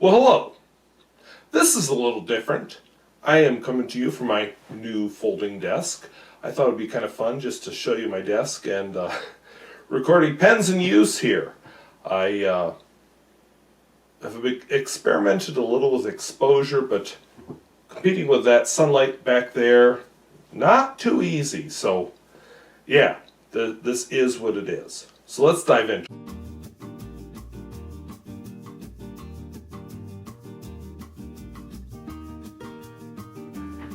Well, hello. This is a little different. I am coming to you from my new folding desk. I thought it would be kind of fun just to show you my desk and recording pens in use here. I have experimented a little with exposure, but competing with that sunlight back there, not too easy. So, yeah, this is what it is. So let's dive in.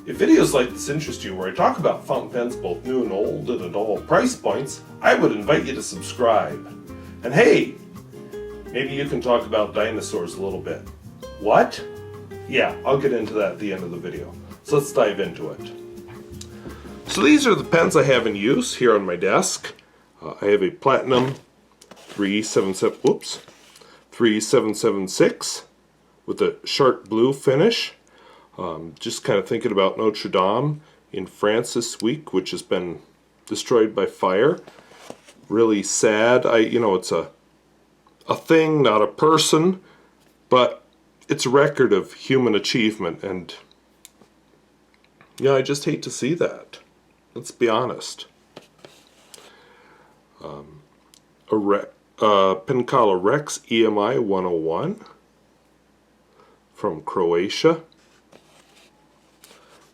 If videos like this interest you, where I talk about fountain pens both new and old and at all price points, I would invite you to subscribe. And hey, maybe you can talk about dinosaurs a little bit. What? Yeah, I'll get into that at the end of the video. So let's dive into it. So these are the pens I have in use here on my desk. I have a Platinum 3776 with a sharp blue finish. Just kind of thinking about Notre Dame in France this week, which has been destroyed by fire. Really sad. It's a thing, not a person, but it's a record of human achievement, and I just hate to see that. Let's be honest. Penkala Rex EMI 101 from Croatia.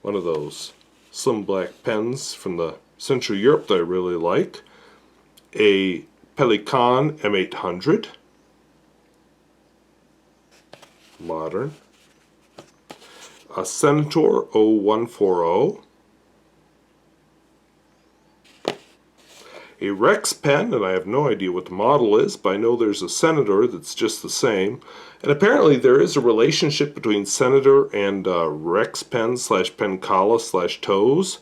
One of those slim black pens from the Central Europe that I really like. A Pelikan M800. Modern. A Senator 0140. A Rexpen, and I have no idea what the model is, but I know there's a Senator that's just the same. And apparently there is a relationship between Senator and Rexpen / Penkala / Toes.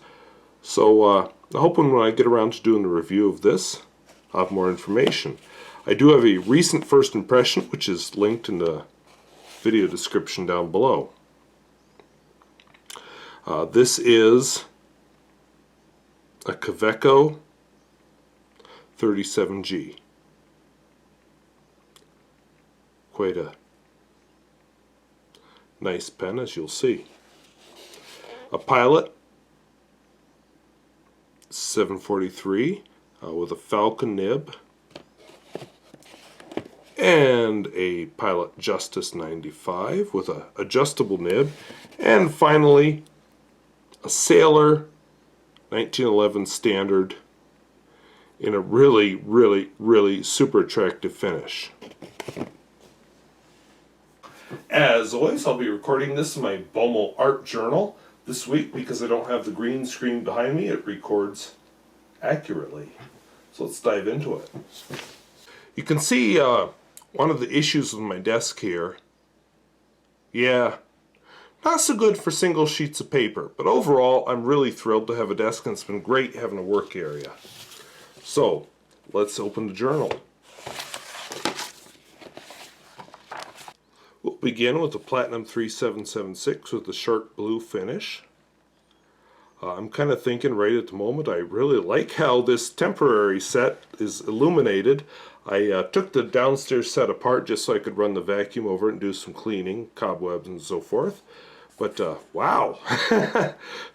So I'm hoping when I get around to doing the review of this, I'll have more information. I do have a recent first impression, which is linked in the video description down below. This is a Kaweco 37G. Quite a nice pen, as you'll see. A Pilot 743 with a Falcon nib. And a Pilot Justus 95 with an adjustable nib. And finally, a Sailor 1911 Standard in a really, really, really super attractive finish. As always, I'll be recording this in my Bomo art journal this week because I don't have the green screen behind me. It records accurately. So let's dive into it. You can see one of the issues with my desk here. Yeah, not so good for single sheets of paper, but overall I'm really thrilled to have a desk, and it's been great having a work area. So let's open the journal. We'll begin with the Platinum 3776 with the sharp blue finish. I'm kind of thinking right at the moment, I really like how this temporary set is illuminated. I took the downstairs set apart just so I could run the vacuum over it and do some cleaning, cobwebs and so forth. But wow,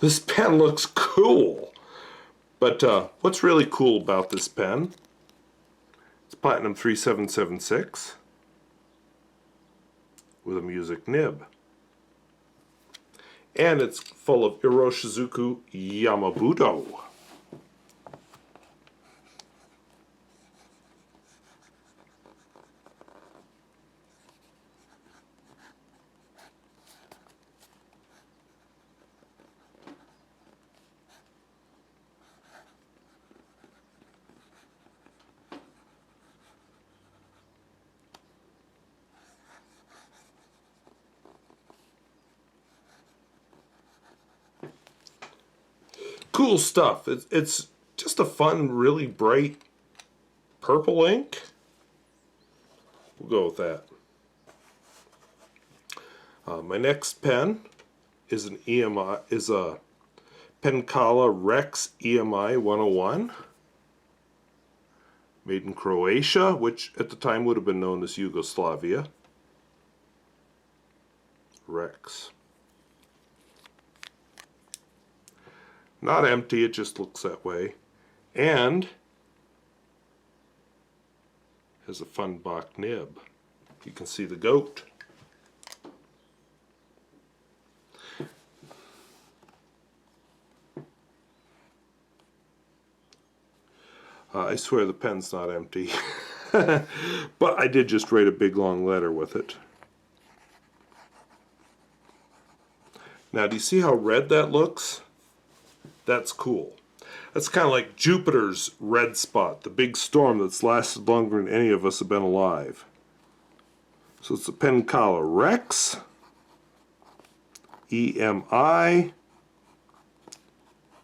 this pen looks cool. But what's really cool about this pen, it's Platinum 3776 with a music nib. And it's full of Iroshizuku Yama-budo. Cool stuff. It's just a fun, really bright purple ink. We'll go with that. My next pen is a Penkala Rex EMI 101, made in Croatia, which at the time would have been known as Yugoslavia. Rex. Not empty, it just looks that way. And has a fun Bach nib. You can see the goat. I swear the pen's not empty. But I did just write a big long letter with it. Now, do you see how red that looks? That's cool. That's kind of like Jupiter's red spot, the big storm that's lasted longer than any of us have been alive. So it's a Penkala Rex, EMI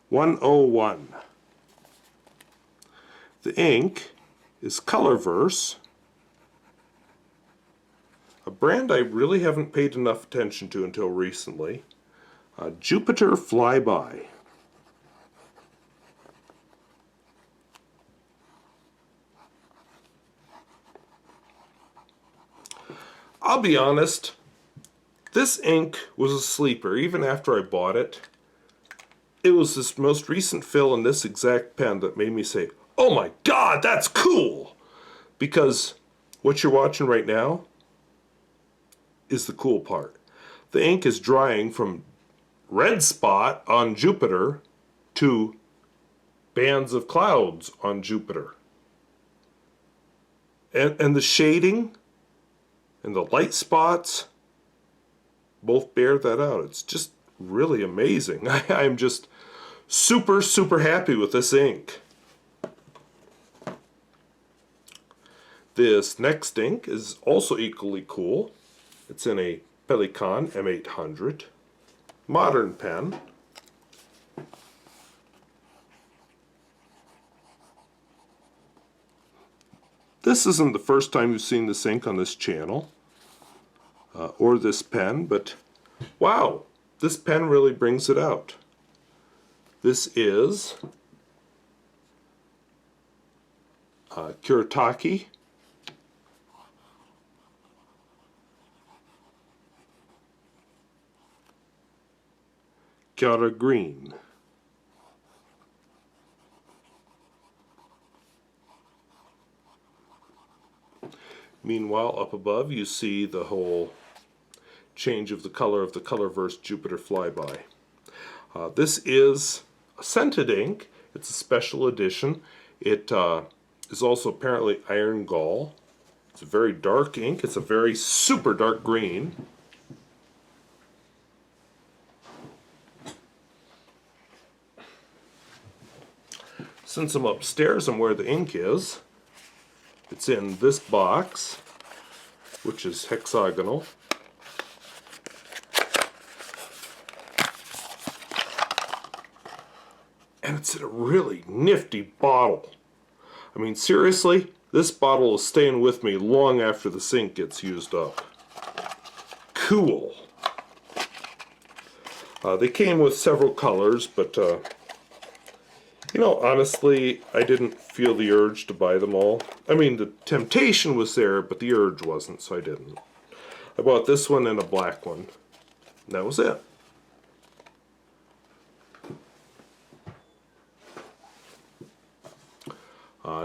101. The ink is Colorverse, a brand I really haven't paid enough attention to until recently. Jupiter Flyby. I'll be honest, this ink was a sleeper even after I bought it. It was this most recent fill in this exact pen that made me say, oh my god, that's cool! Because what you're watching right now is the cool part. The ink is drying from red spot on Jupiter to bands of clouds on Jupiter. And the shading and the light spots both bear that out. It's just really amazing. I'm just super, super happy with this ink. This next ink is also equally cool. It's in a Pelikan M800 modern pen. This isn't the first time you've seen this ink on this channel or this pen, but wow, this pen really brings it out. This is Kurtake. Kyara green. Meanwhile, up above you see the whole change of the color of the Colorverse Jupiter Flyby. This is a scented ink. It's a special edition. It is also apparently iron gall. It's a very dark ink. It's a very super dark green. Since I'm upstairs and where the ink is, it's in this box, which is hexagonal. And it's in a really nifty bottle. I mean, seriously, this bottle is staying with me long after the ink gets used up. Cool. They came with several colors, but you know, honestly, I didn't feel the urge to buy them all. I mean, the temptation was there, but the urge wasn't, so I didn't. I bought this one and a black one. And that was it.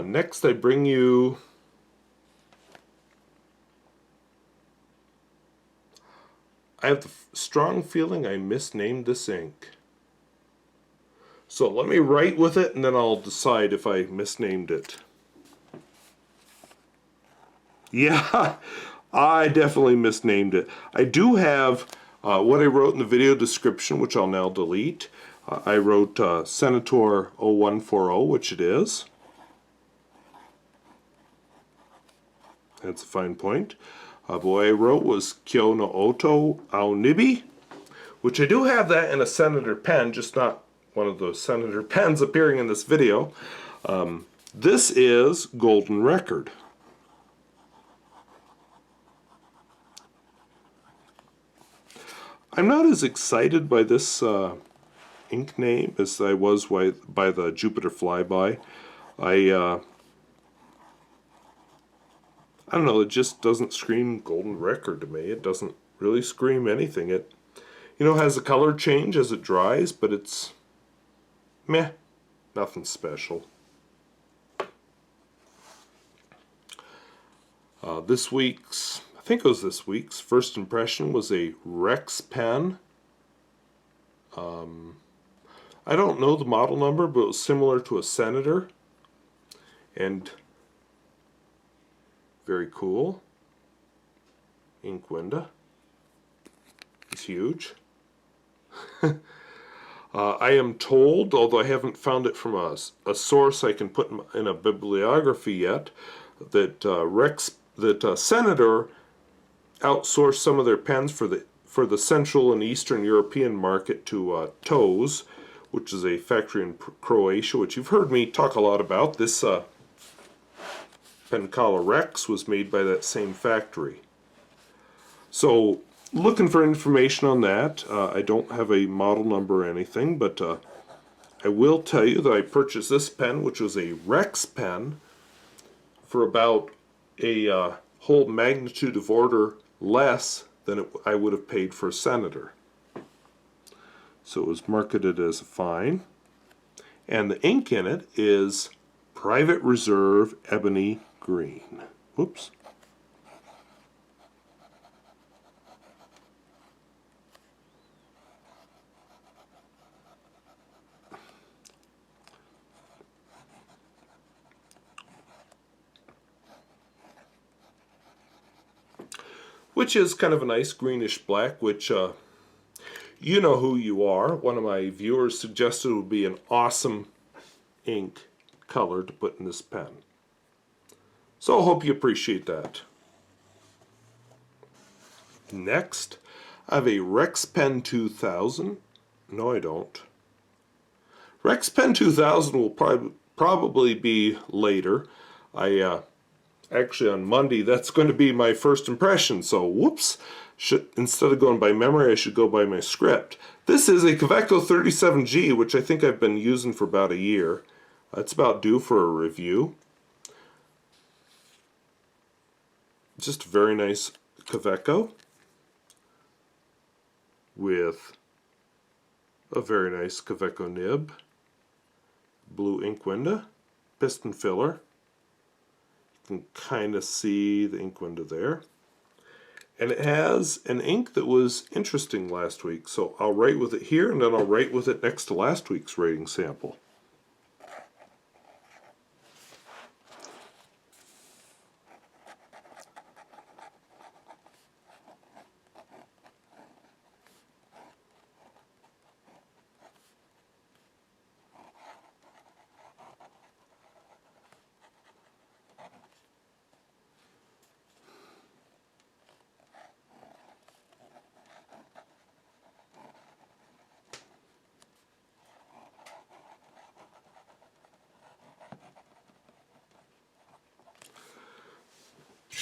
Next, I bring you I have the strong feeling I misnamed this ink. So let me write with it and then I'll decide if I misnamed it. Yeah, I definitely misnamed it. I do have what I wrote in the video description, which I'll now delete. I wrote Senator 0140, which it is. That's a fine point. But what I wrote was Kyo-no-oto Aonibi, which I do have that in a Senator pen, just not one of those Senator pens appearing in this video. This is Golden Record. I'm not as excited by this ink name as I was by the Jupiter Flyby. I don't know, it just doesn't scream Golden Record to me. It doesn't really scream anything. It, has a color change as it dries, but it's meh, nothing special. This week's, I think it was this week's, first impression was a Rexpen. I don't know the model number, but it was similar to a Senator. And very cool. Ink window. It's huge. I am told, although I haven't found it from a source I can put in a bibliography yet, that Senator outsourced some of their pens for the Central and Eastern European market to Toes, which is a factory in Croatia, which you've heard me talk a lot about. This Penkala Rex was made by that same factory. So, looking for information on that. I don't have a model number or anything, but I will tell you that I purchased this pen, which was a Rexpen, for about a whole magnitude of order less than I would have paid for a Senator. So it was marketed as a fine. And the ink in it is Private Reserve Ebony Green. Whoops. Which is kind of a nice greenish black, which you know who you are. One of my viewers suggested it would be an awesome ink color to put in this pen. So I hope you appreciate that. Next, I have a Rexpen 2000. No, I don't. Rexpen 2000 will probably be later. Actually, on Monday, that's going to be my first impression, so whoops. Instead of going by memory, I should go by my script. This is a Kaweco 37G, which I think I've been using for about a year. It's about due for a review. Just a very nice Kaweco with a very nice Kaweco nib, blue ink window, piston filler. You can kind of see the ink window there. And it has an ink that was interesting last week, so I'll write with it here, and then I'll write with it next to last week's rating sample.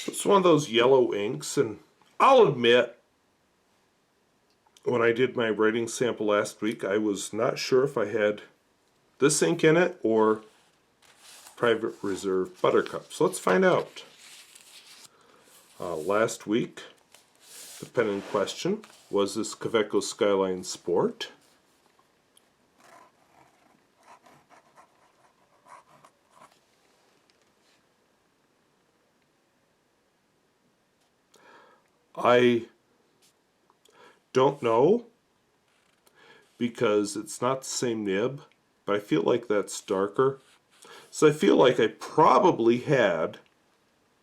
It's one of those yellow inks, and I'll admit, when I did my writing sample last week, I was not sure if I had this ink in it or Private Reserve Buttercup. So let's find out. Last week, the pen in question was this Kaweco Skyline Sport. I don't know, because it's not the same nib, but I feel like that's darker. So I feel like I probably had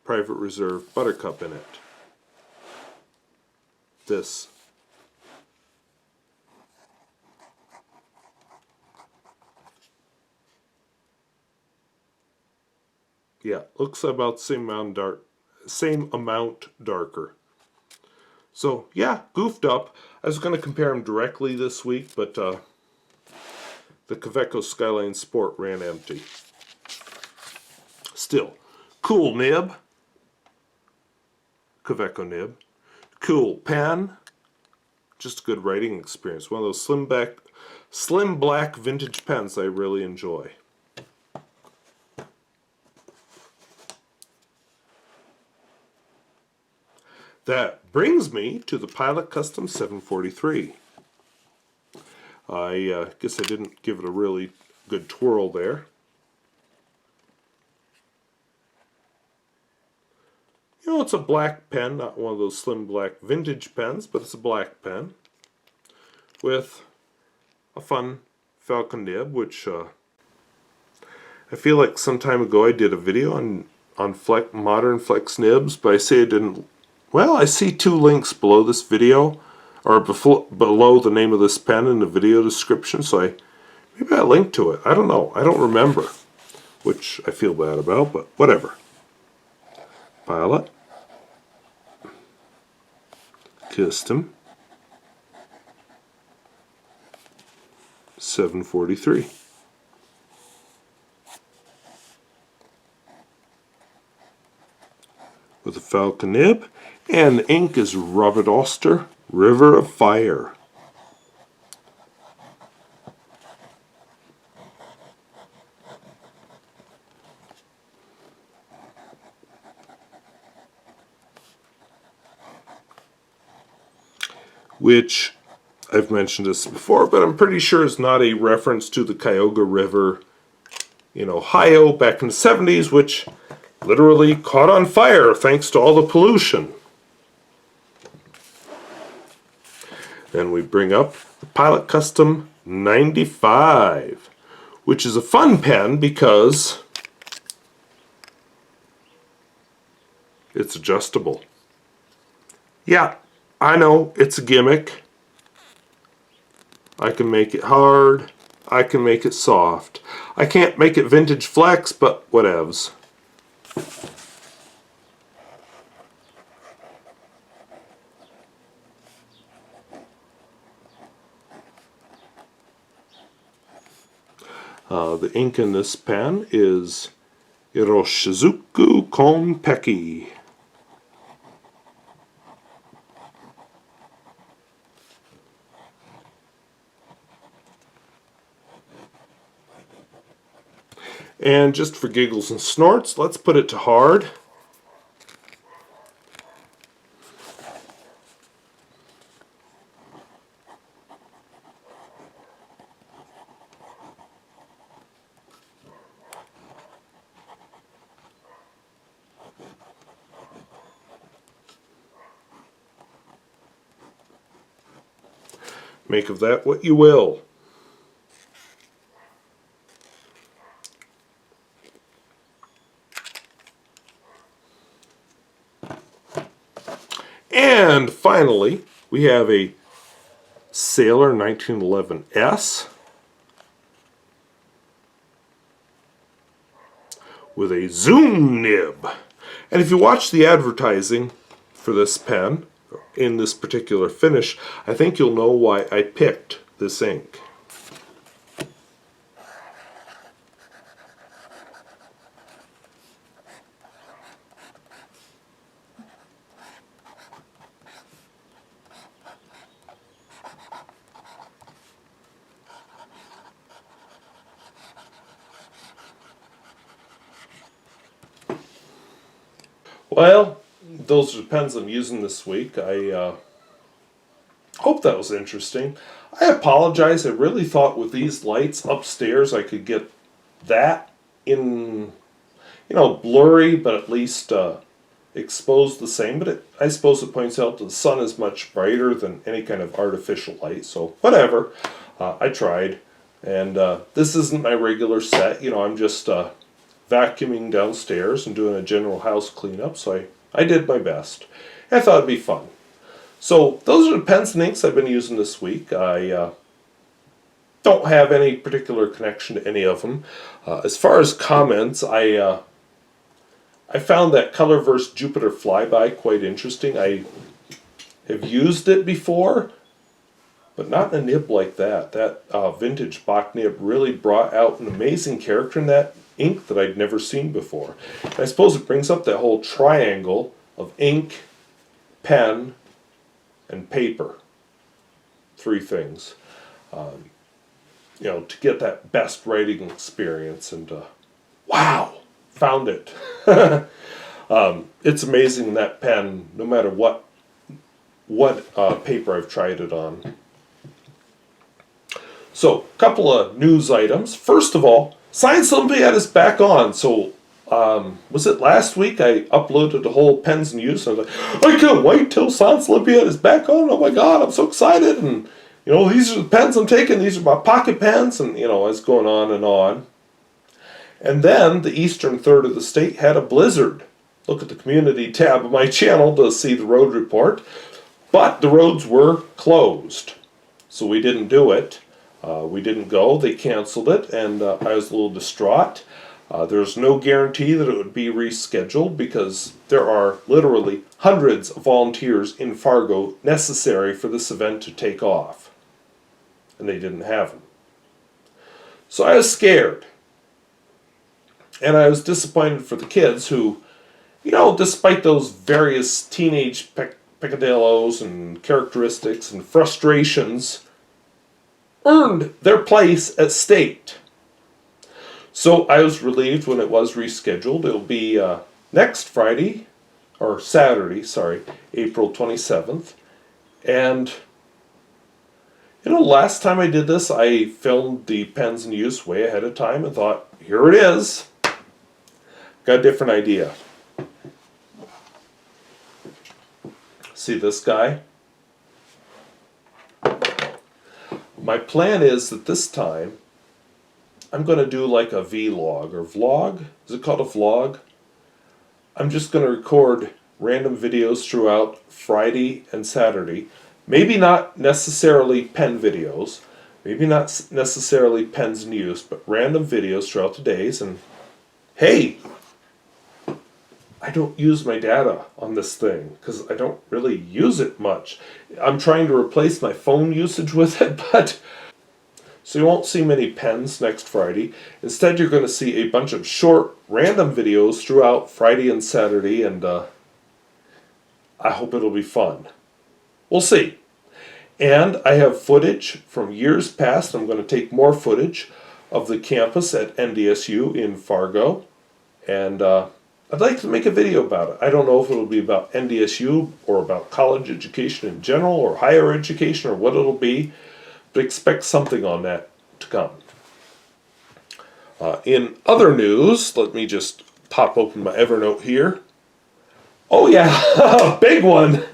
Private Reserve Buttercup in it. This. Yeah, looks about the same amount darker. So yeah, goofed up. I was going to compare them directly this week, but the Kaweco Skyline Sport ran empty. Still, cool nib. Kaweco nib. Cool pen. Just a good writing experience. One of those slim black vintage pens I really enjoy. That brings me to the Pilot Custom 743. I guess I didn't give it a really good twirl there. You know, it's a black pen, not one of those slim black vintage pens, but it's a black pen with a fun falcon nib, which I feel like some time ago I did a video on modern flex nibs, but I say I didn't. Well, I see two links below this video, or below the name of this pen in the video description, so maybe I linked to it. I don't know. I don't remember, which I feel bad about, but whatever. Pilot Custom 743. With a falcon nib, and the ink is Robert Oster, River of Fire. Which, I've mentioned this before, but I'm pretty sure is not a reference to the Cuyahoga River in Ohio back in the 70s, which literally caught on fire thanks to all the pollution. Then we bring up the Pilot Custom 95, which is a fun pen because it's adjustable. Yeah, I know, it's a gimmick. I can make it hard, I can make it soft. I can't make it vintage flex, but whatevs. The ink in this pen is Iroshizuku Kon-peki. And just for giggles and snorts, let's put it to hard. Make of that what you will. And finally, we have a Sailor 1911S with a zoom nib. And if you watch the advertising for this pen in this particular finish, I think you'll know why I picked this ink. Well, those are the pens I'm using this week. I hope that was interesting. I apologize. I really thought with these lights upstairs I could get that in, blurry, but at least exposed the same. But I suppose it points out that the sun is much brighter than any kind of artificial light. So whatever. I tried. And this isn't my regular set. I'm just vacuuming downstairs and doing a general house cleanup, so I did my best. I thought it'd be fun. So those are the pens and inks I've been using this week. I don't have any particular connection to any of them. As far as comments, I found that Colorverse Jupiter Flyby quite interesting. I have used it before, but not in a nib like that. That vintage Bach nib really brought out an amazing character in that ink that I'd never seen before. And I suppose it brings up that whole triangle of ink, pen, and paper. Three things. To get that best writing experience. And wow, found it. It's amazing that pen, no matter what what paper I've tried it on. So, a couple of news items. First of all, Science Olympiad is back on. So, was it last week I uploaded the whole pens in use? I was like, I can't wait till Science Olympiad is back on. Oh my God, I'm so excited. And, you know, these are the pens I'm taking. These are my pocket pens. And, you know, it's going on and on. And then the eastern third of the state had a blizzard. Look at the community tab of my channel to see the road report. But the roads were closed. So we didn't do it. We didn't go. They canceled it, and I was a little distraught. There's no guarantee that it would be rescheduled because there are literally hundreds of volunteers in Fargo necessary for this event to take off. And they didn't have them. So I was scared. And I was disappointed for the kids who, you know, despite those various teenage peccadillos and characteristics and frustrations, earned their place at state. So I was relieved when it was rescheduled. It'll be next Friday, or Saturday, sorry, April 27th. And, you know, last time I did this, I filmed the pens in use way ahead of time and thought, here it is. Got a different idea. See this guy? My plan is that this time I'm going to do like a vlog or vlog. Is it called a vlog? I'm just going to record random videos throughout Friday and Saturday. Maybe not necessarily pen videos. Maybe not necessarily pens in use, but random videos throughout the days. And hey, I don't use my data on this thing because I don't really use it much. I'm trying to replace my phone usage with it, but so you won't see many pens next Friday. Instead, you're going to see a bunch of short, random videos throughout Friday and Saturday, and I hope it'll be fun. We'll see. And I have footage from years past. I'm going to take more footage of the campus at NDSU in Fargo, and I'd like to make a video about it. I don't know if it'll be about NDSU or about college education in general or higher education or what it'll be, but expect something on that to come. In other news, let me just pop open my Evernote here. Oh yeah, big one.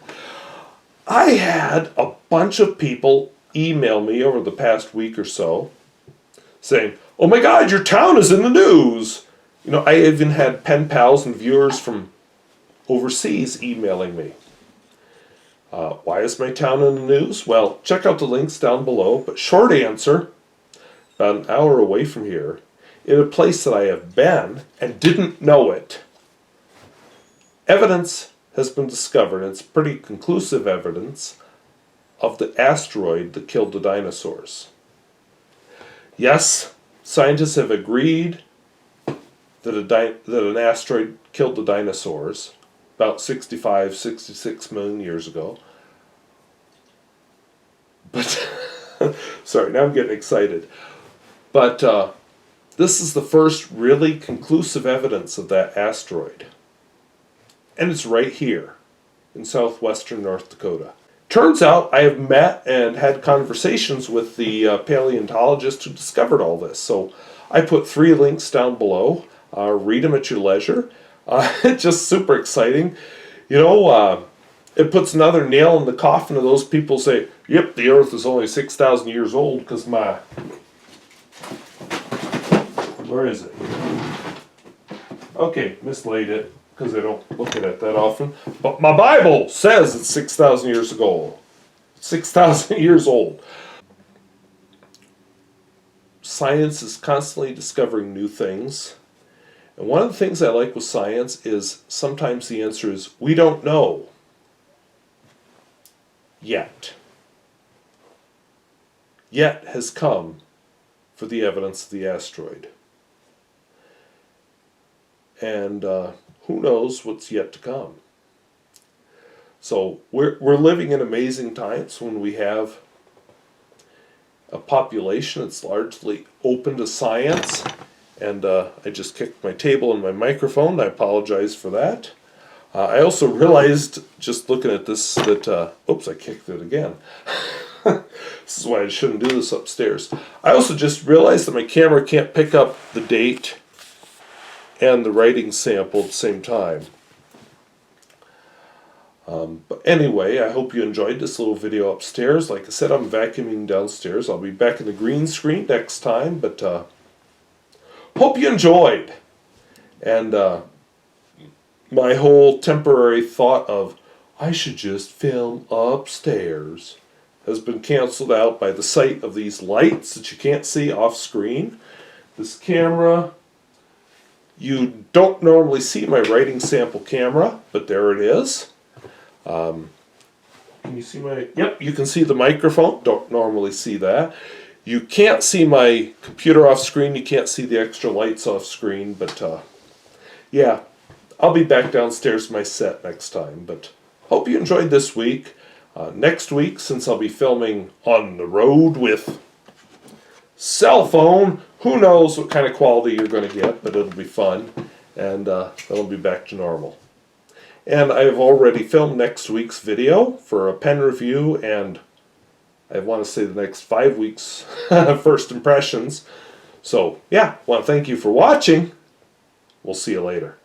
I had a bunch of people email me over the past week or so saying, oh my God, your town is in the news. You know, I even had pen pals and viewers from overseas emailing me. Why is my town in the news? Well, check out the links down below. But short answer, about an hour away from here, in a place that I have been and didn't know it, evidence has been discovered, and it's pretty conclusive evidence, of the asteroid that killed the dinosaurs. Yes, scientists have agreed that an asteroid killed the dinosaurs about 65, 66 million years ago. But, sorry, now I'm getting excited. But this is the first really conclusive evidence of that asteroid. And it's right here in southwestern North Dakota. Turns out I have met and had conversations with the paleontologist who discovered all this. So I put 3 links down below. Read them at your leisure. It's just super exciting. You know, it puts another nail in the coffin of those people who say, yep, the Earth is only 6,000 years old because my... Where is it? Okay, mislaid it because I don't look at it that often. But my Bible says it's 6,000 years ago. 6,000 years old. Science is constantly discovering new things. And one of the things I like with science is sometimes the answer is, we don't know yet. Yet has come for the evidence of the asteroid. And who knows what's yet to come. So we're living in amazing times when we have a population that's largely open to science. And I just kicked my table and my microphone. I apologize for that. I also realized, just looking at this, that, oops, I kicked it again. This is why I shouldn't do this upstairs. I also just realized that my camera can't pick up the date and the writing sample at the same time. But anyway, I hope you enjoyed this little video upstairs. Like I said, I'm vacuuming downstairs. I'll be back in the green screen next time, but hope you enjoyed. And my whole temporary thought of, I should just film upstairs, has been canceled out by the sight of these lights that you can't see off screen. This camera, you don't normally see my writing sample camera, but there it is. Can you see my, yep, you can see the microphone, don't normally see that. You can't see my computer off screen, you can't see the extra lights off screen, but yeah, I'll be back downstairs to my set next time, but hope you enjoyed this week. Next week, since I'll be filming on the road with cell phone, who knows what kind of quality you're going to get, but it'll be fun, and then I'll be back to normal. And I've already filmed next week's video for a pen review, and I want to say the next 5 weeks first impressions. So, yeah, I want to thank you for watching. We'll see you later.